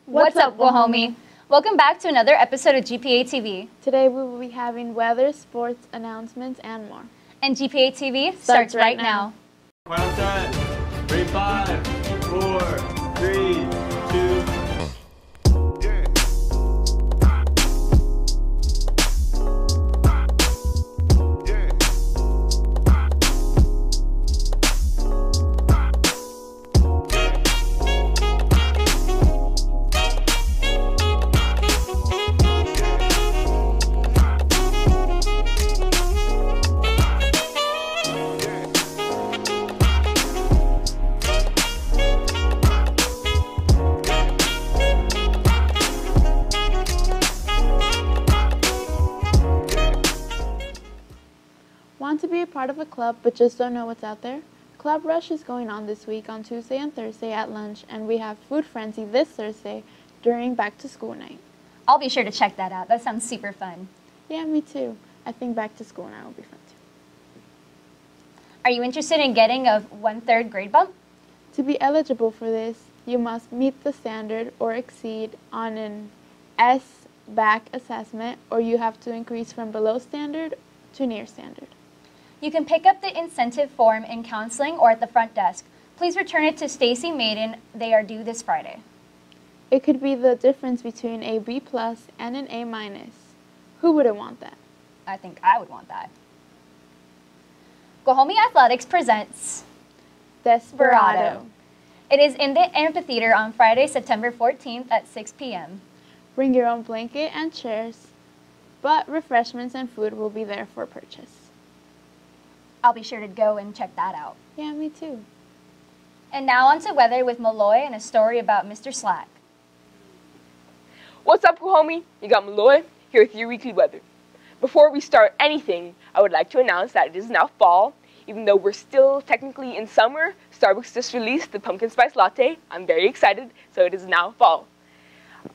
What's up, Guahomie? Welcome back to another episode of GPATV. Today we will be having weather, sports, announcements, and more. And GPATV starts right now. Final time. Ready, 5, 4, 3, 2. Want to be a part of a club but just don't know what's out there? Club Rush is going on this week on Tuesday and Thursday at lunch, and we have Food Frenzy this Thursday during back to school night. I'll be sure to check that out. That sounds super fun. Yeah, me too. I think back to school night will be fun too. Are you interested in getting a 1/3 grade bump? To be eligible for this, you must meet the standard or exceed on an S-back assessment, or you have to increase from below standard to near standard. You can pick up the incentive form in counseling or at the front desk. Please return it to Stacy Maiden. They are due this Friday. It could be the difference between a B+ and an A-. Who wouldn't want that? I think I would want that. Guahomie Athletics presents Desperado. It is in the amphitheater on Friday, September 14th at 6 p.m. Bring your own blanket and chairs, but refreshments and food will be there for purchase. I'll be sure to go and check that out. Yeah, me too. And now on to weather with Malloy and a story about Mr. Slack. What's up, Guahomie? You got Malloy here with your weekly weather. Before we start anything, I would like to announce that it is now fall. Even though we're still technically in summer, Starbucks just released the pumpkin spice latte. I'm very excited, so it is now fall.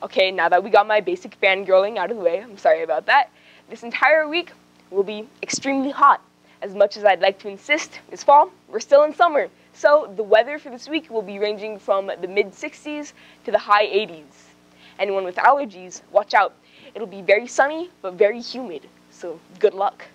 Okay, now that we got my basic fangirling out of the way, I'm sorry about that. This entire week will be extremely hot. As much as I'd like to insist it's fall, we're still in summer. So the weather for this week will be ranging from the mid-60s to the high 80s. Anyone with allergies, watch out. It'll be very sunny, but very humid, so good luck.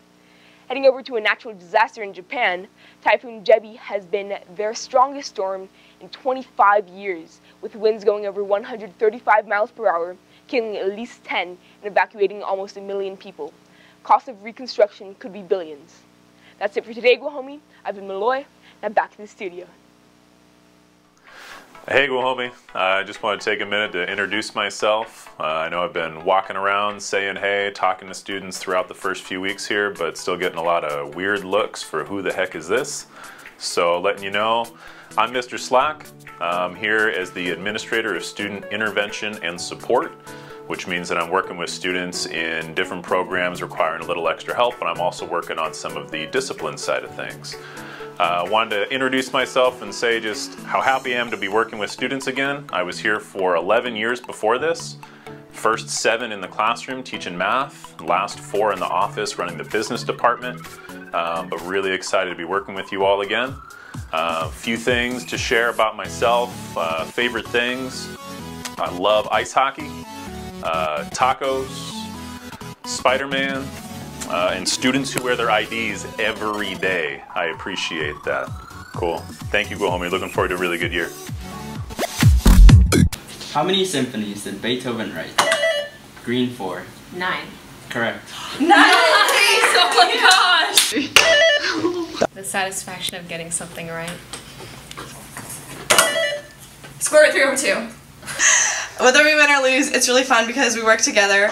Heading over to a natural disaster in Japan, Typhoon Jebi has been their strongest storm in 25 years, with winds going over 135 miles per hour, killing at least 10 and evacuating almost 1 million people. Cost of reconstruction could be billions. That's it for today, Guahomie. I've been Malloy, and I'm back in the studio. Hey Guahomie, I just want to take a minute to introduce myself. I know I've been walking around saying hey, talking to students throughout the first few weeks here, but still getting a lot of weird looks for who the heck is this. So letting you know, I'm Mr. Slack. I'm here as the Administrator of Student Intervention and Support, which means that I'm working with students in different programs requiring a little extra help, and I'm also working on some of the discipline side of things. I wanted to introduce myself and say just how happy I am to be working with students again. I was here for 11 years before this. First 7 in the classroom teaching math, last 4 in the office running the business department, but really excited to be working with you all again. A few things to share about myself, favorite things. I love ice hockey, tacos, Spider-Man, and students who wear their IDs every day. I appreciate that. Cool. Thank you, Guahomie. Looking forward to a really good year. How many symphonies did Beethoven write? Green 4. 9. Correct. 9! Oh my gosh! The satisfaction of getting something right. Square root 3 over 2. Whether we win or lose, it's really fun because we work together.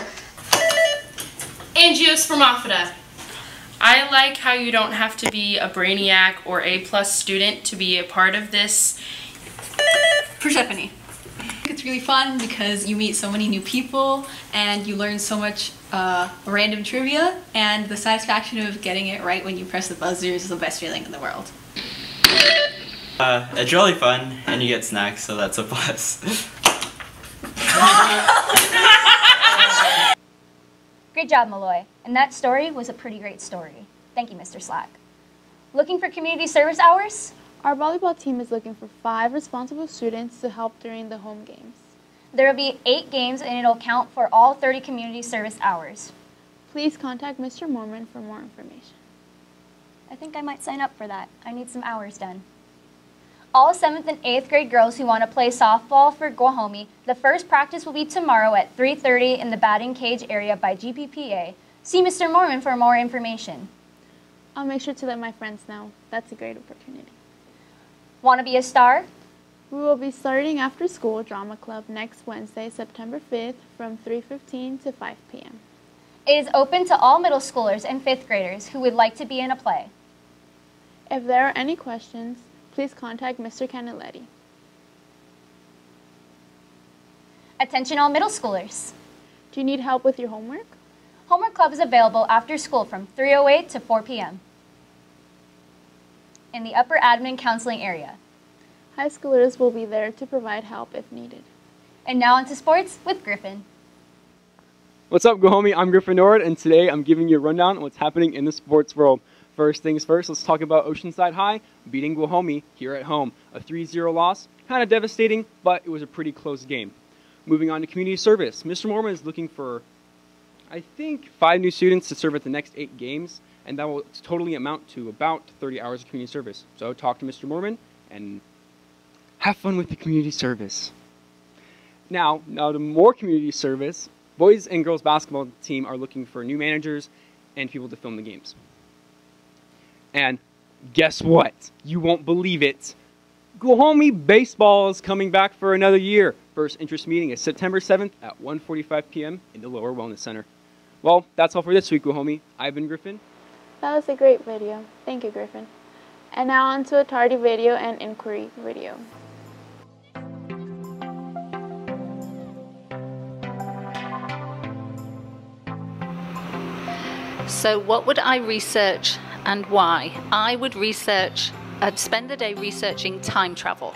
Angiospermatophida. I like how you don't have to be a brainiac or A+ student to be a part of this. Persephone. It's really fun because you meet so many new people and you learn so much random trivia, and the satisfaction of getting it right when you press the buzzer is the best feeling in the world. It's really fun and you get snacks, so that's a plus. Great job, Malloy. And that story was a pretty great story. Thank you, Mr. Slack. Looking for community service hours? Our volleyball team is looking for 5 responsible students to help during the home games. There will be 8 games and it'll count for all 30 community service hours. Please contact Mr. Mormon for more information. I think I might sign up for that. I need some hours done. All 7th and 8th grade girls who want to play softball for Guahomie, the first practice will be tomorrow at 3:30 in the batting cage area by GPPA. See Mr. Mormon for more information. I'll make sure to let my friends know. That's a great opportunity. Want to be a star? We will be starting after school drama club next Wednesday, September 5th from 3:15 to 5 p.m. It is open to all middle schoolers and 5th graders who would like to be in a play. If there are any questions, please contact Mr. Caniletti. Attention all middle schoolers. Do you need help with your homework? Homework club is available after school from 3:08 to 4 p.m. in the upper admin counseling area. High schoolers will be there to provide help if needed. And now on to sports with Griffin. What's up, Guahomie? I'm Griffin Nord, and today I'm giving you a rundown on what's happening in the sports world. First things first, let's talk about Oceanside High beating Guahomie here at home. A 3-0 loss, kind of devastating, but it was a pretty close game. Moving on to community service. Mr. Mormon is looking for, I think, 5 new students to serve at the next 8 games, and that will totally amount to about 30 hours of community service. So talk to Mr. Mormon and have fun with the community service. Now to more community service. Boys and girls basketball team are looking for new managers and people to film the games. And guess what? You won't believe it. Guahomie baseball is coming back for another year. First interest meeting is September 7th at 1:45 p.m. in the Lower Wellness Center. Well, that's all for this week, Guahomie. I've been Griffin. That was a great video. Thank you, Griffin. And now on to a tardy video and inquiry video. So what would I research and why? I would I'd spend the day researching time travel.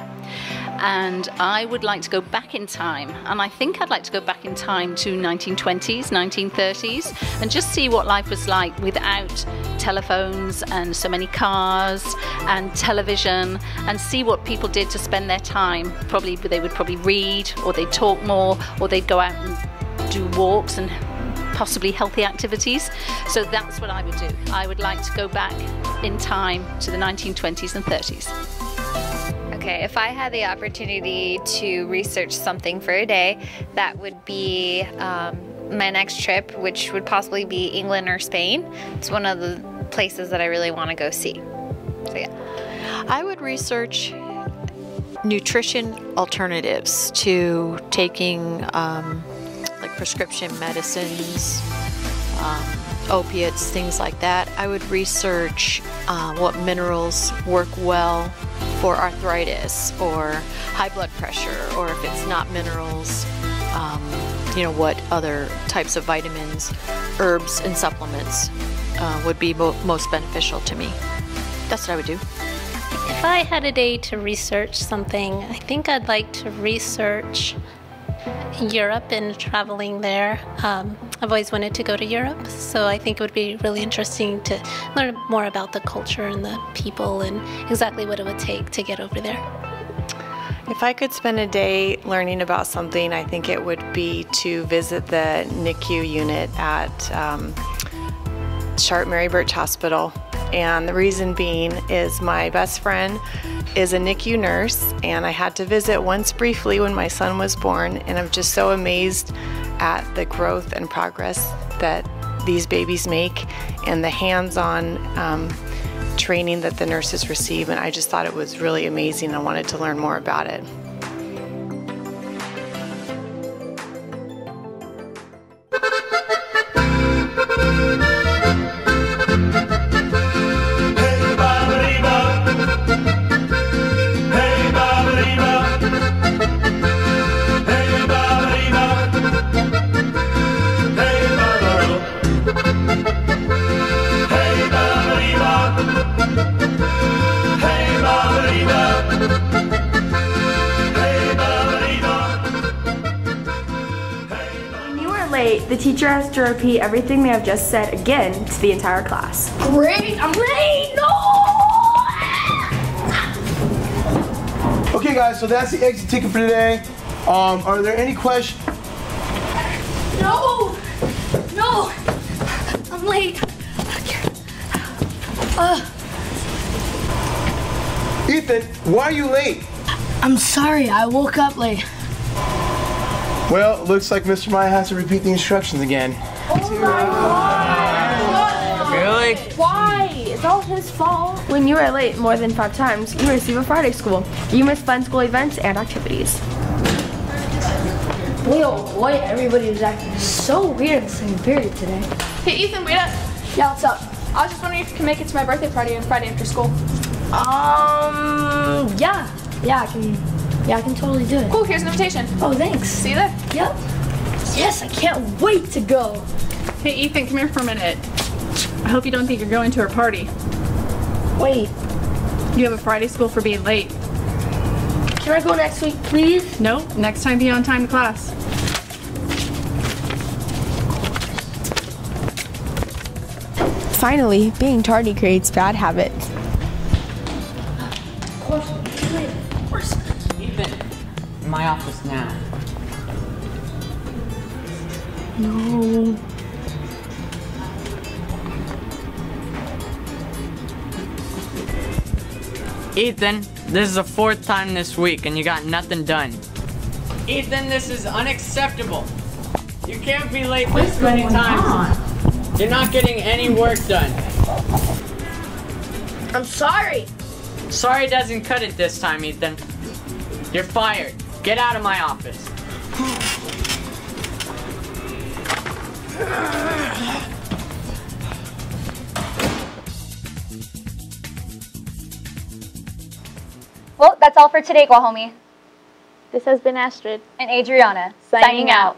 And I would like to go back in time. And I think I'd like to go back in time to 1920s, 1930s, and just see what life was like without telephones and so many cars and television, and see what people did to spend their time. Probably they would probably read, or they'd talk more, or they'd go out and do walks and possibly healthy activities. So that's what I would do. I would like to go back in time to the 1920s and 30s. Okay, if I had the opportunity to research something for a day, that would be my next trip, which would possibly be England or Spain. It's one of the places that I really want to go see. So yeah. I would research nutrition alternatives to taking like prescription medicines, opiates, things like that. I would research what minerals work well for arthritis or high blood pressure, or if it's not minerals, what other types of vitamins, herbs, and supplements would be most beneficial to me. That's what I would do. If I had a day to research something, I think I'd like to research Europe and traveling there. I've always wanted to go to Europe, so I think it would be really interesting to learn more about the culture and the people and exactly what it would take to get over there. If I could spend a day learning about something, I think it would be to visit the NICU unit at Sharp Mary Birch Hospital. And the reason being is my best friend is a NICU nurse, and I had to visit once briefly when my son was born, and I'm just so amazed at the growth and progress that these babies make and the hands-on training that the nurses receive, and I just thought it was really amazing. I wanted to learn more about it. The teacher has to repeat everything they have just said again to the entire class. Great! I'm ready! No! Okay guys, so that's the exit ticket for today. Are there any questions? No! No! I'm late. Ethan, why are you late? I'm sorry, I woke up late. Well, it looks like Mr. Maya has to repeat the instructions again. Really? Why? It's all his fault. When you are late more than 5 times, you receive a Friday school. You miss fun school events and activities. Boy, oh boy, everybody was acting so weird in the same period today. Hey Ethan, wait up. Yeah, what's up? I was just wondering if you can make it to my birthday party on Friday after school. Yeah, I can totally do it. Cool, here's an invitation. Oh, thanks. See you there. Yep. Yes, I can't wait to go. Hey Ethan, come here for a minute. I hope you don't think you're going to her party. Wait. You have a Friday school for being late. Can I go next week, please? No, next time be on time to class. Finally, being tardy creates bad habits. Ethan, in my office now. No. Ethan, this is the 4th time this week and you got nothing done. Ethan, this is unacceptable. You can't be late this many times. You're not getting any work done. I'm sorry. Sorry doesn't cut it this time, Ethan. You're fired. Get out of my office. Well, that's all for today, Guahomie. This has been Astrid and Adriana, signing out.